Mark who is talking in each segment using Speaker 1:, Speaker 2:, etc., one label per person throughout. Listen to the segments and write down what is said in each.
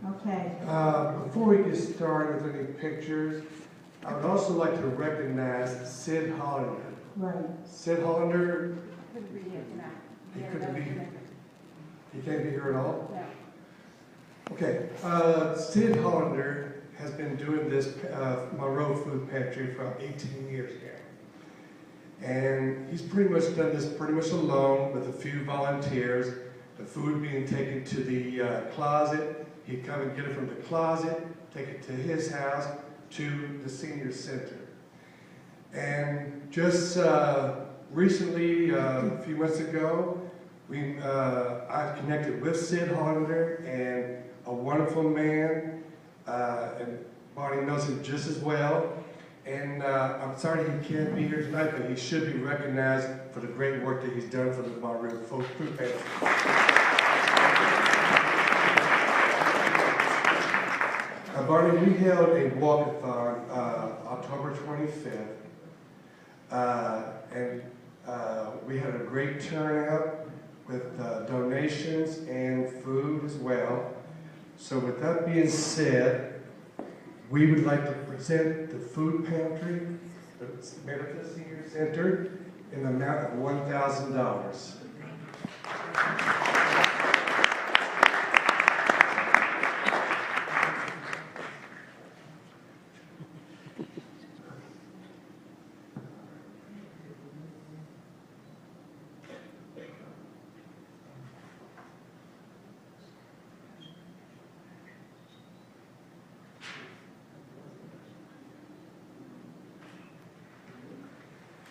Speaker 1: Okay.
Speaker 2: Before we get started with any pictures, I would also like to recognize Sid Hollander.
Speaker 1: Right.
Speaker 2: Sid Hollander,
Speaker 3: Couldn't be here tonight.
Speaker 2: he
Speaker 3: Yeah,
Speaker 2: couldn't
Speaker 3: that's
Speaker 2: be,
Speaker 3: connected.
Speaker 2: he can't be here at all?
Speaker 3: No.
Speaker 2: Okay, Sid Hollander has been doing this Monroe Food Pantry for 18 years now. And he's pretty much done this pretty much alone with a few volunteers. The food being taken to the closet. He'd come and get it from the closet, take it to his house, to the senior center. And just recently, a few months ago, I connected with Sid Hollander, and a wonderful man, and Bonnie knows him just as well. And I'm sorry he can't be here tonight, but he should be recognized for the great work that he's done for the Monroe Food Pantry. Barney, we held a walk-a-thon October 25th, and we had a great turnout with donations and food as well. So with that being said, we would like to present the food pantry that's made at the senior center in the amount of $1,000.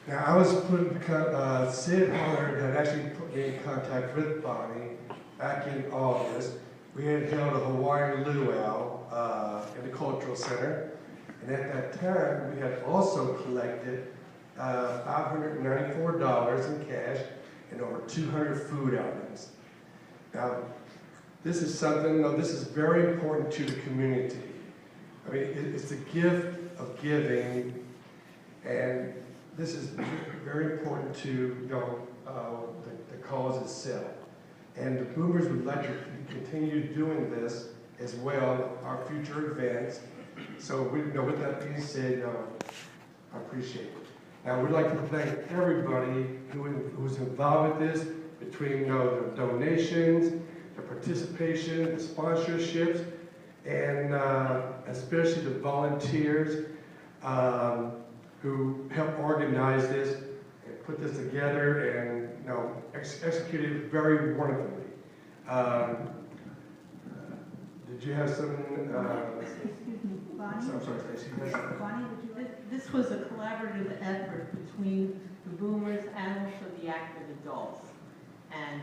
Speaker 2: Now, I was put in Sid Hollander had actually put me in contact with Bonnie back in August. We had held a Hawaiian luau in the Cultural Center, and at that time, we had also collected $594 in cash and over 200 food items. Now, this is something, this is very important to the community. I mean, it's the gift of giving, and this is very important to the cause itself. And the Boomers would like to continue doing this as well, our future events. So with that being said, I appreciate it. Now we'd like to thank everybody who's involved with this, between the donations, the participation, the sponsorships, and especially the volunteers who helped organize this and put this together and execute it very wonderfully. Did you have some?
Speaker 1: Excuse me, Bonnie.
Speaker 2: I'm sorry, Stacey.
Speaker 1: Bonnie, this was a collaborative effort between the Boomers and also the active adults, and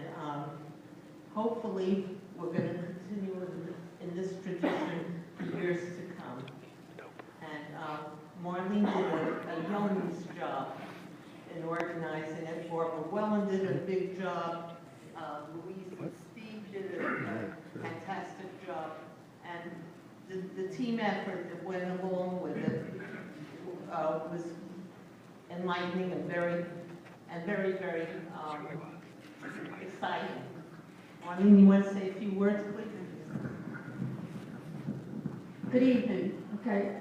Speaker 1: hopefully we're going to continue in this tradition for years to come. And Marlene did a yeoman's job in organizing it. Barbara Wellen did a big job. Louise and Steve did a fantastic job. And the team effort that went along with it was enlightening and very, very exciting. Marlene, you want to say a few words, please?
Speaker 4: Good evening. Okay.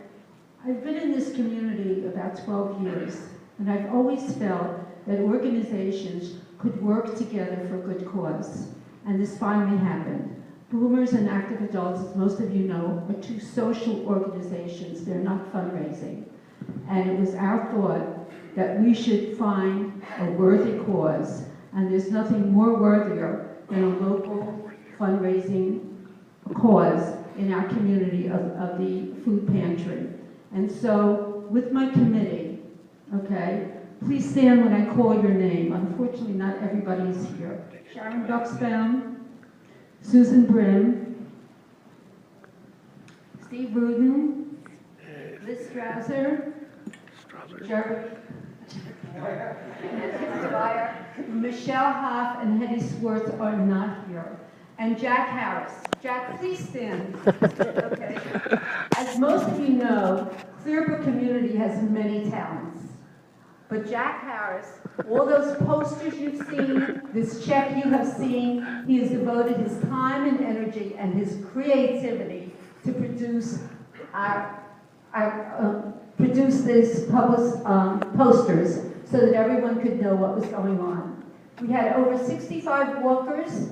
Speaker 4: I've been in this community about 12 years, and I've always felt that organizations could work together for a good cause, and this finally happened. Boomers and Active Adults, as most of you know, are two social organizations. They're not fundraising. And it was our thought that we should find a worthy cause, and there's nothing more worthier than a local fundraising cause in our community of the food pantry. And so, with my committee, okay, please stand when I call your name. Unfortunately, not everybody is here. Sharon Buxbaum, Susan Brim, Steve Rudin, Liz Strauser, Jerry, Michelle Hoff, and Hetty Swartz are not here. And Jack Harris. Jack, please stand. Okay. As most of you know, Clearbrook community has many talents.
Speaker 3: But Jack Harris, all those posters you've seen, this check you have seen, he has devoted his time and energy and his creativity to produce these posters so that everyone could know what was going on. We had over 65 walkers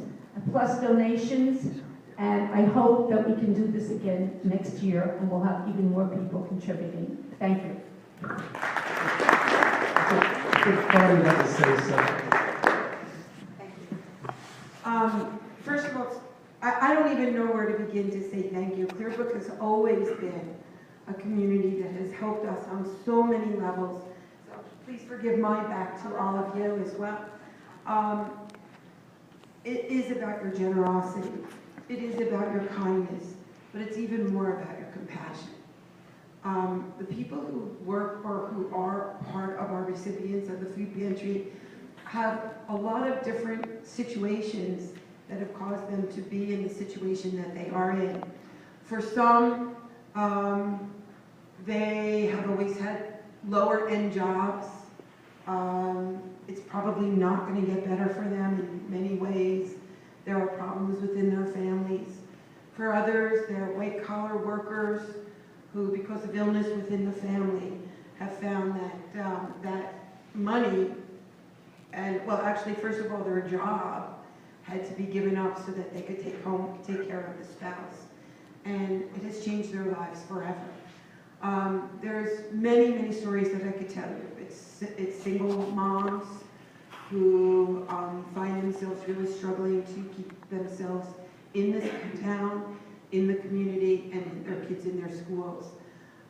Speaker 3: plus donations, and I hope that we can do this again next year and we'll have even more people contributing. Thank you.
Speaker 2: I think Bonnie had to say something.
Speaker 5: First of all, I don't even know where to begin to say thank you. Clearbrook has always been a community that has helped us on so many levels. So please forgive my back to all of you as well. It is about your generosity. It is about your kindness, but it's even more about your compassion. The people who work or who are part of our recipients of the food pantry have a lot of different situations that have caused them to be in the situation that they are in. For some, they have always had lower end jobs. It's probably not going to get better for them in many ways. There are problems within their families. For others, they're white collar workers who, because of illness within the family, have found that that money, and well, actually, first of all, their job had to be given up so that they could take care of the spouse. And it has changed their lives forever. There's many, many stories that I could tell you. It's single moms who find themselves really struggling to keep themselves in this town, in the community, and their kids in their schools.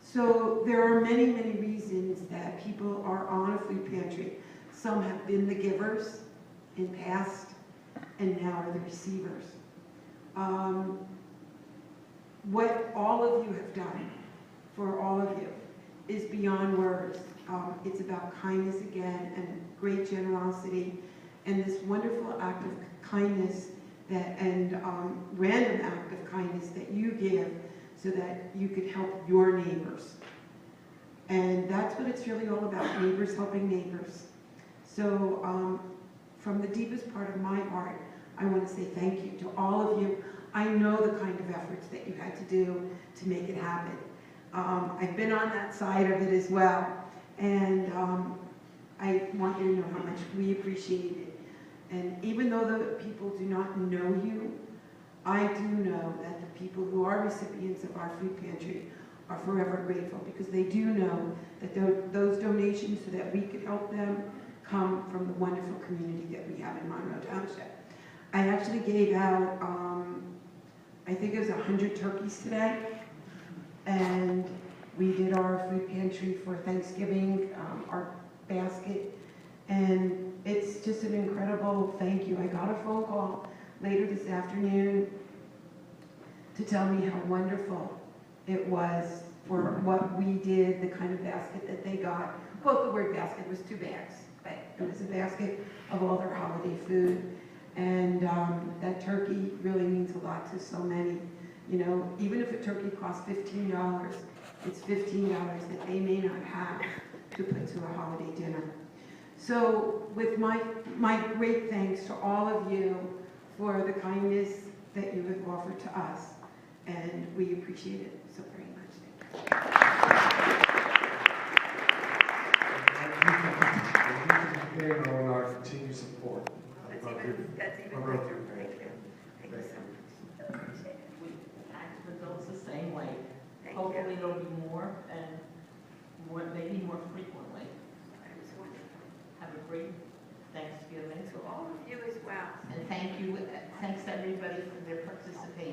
Speaker 5: So there are many, many reasons that people are on a food pantry. Some have been the givers in past, and now are the receivers. What all of you have done for all of you is beyond words. It's about kindness again, and great generosity, and this wonderful act of kindness and random act of kindness that you give so that you could help your neighbors. And that's what it's really all about, neighbors helping neighbors. So from the deepest part of my heart, I want to say thank you to all of you. I know the kind of efforts that you had to do to make it happen. I've been on that side of it as well, and I want you to know how much we appreciate it. And even though the people do not know you, I do know that the people who are recipients of our food pantry are forever grateful, because they do know that those donations so that we could help them come from the wonderful community that we have in Monroe Township. I actually gave out, I think it was 100 turkeys today, and we did our food pantry for Thanksgiving, our basket, and it's just an incredible thank you. I got a phone call later this afternoon to tell me how wonderful it was for what we did, the kind of basket that they got. Quote the word basket, it was 2 bags, but it was a basket of all their holiday food. And that turkey really means a lot to so many. You know, even if a turkey costs $15, it's $15 that they may not have to put to a holiday dinner. So with my great thanks to all of you for the kindness that you have offered to us, and we appreciate it so very much.
Speaker 2: Thank you on our continued support.
Speaker 5: That's even better. Thank you. Thank you so much.
Speaker 1: We act with those the same way.
Speaker 5: Thank
Speaker 1: Hopefully
Speaker 5: you.
Speaker 1: it'll be more, and maybe more frequently.
Speaker 5: That was wonderful.
Speaker 1: Have a great Thanksgiving.
Speaker 5: To all of you as well.
Speaker 1: And thanks everybody for their participation.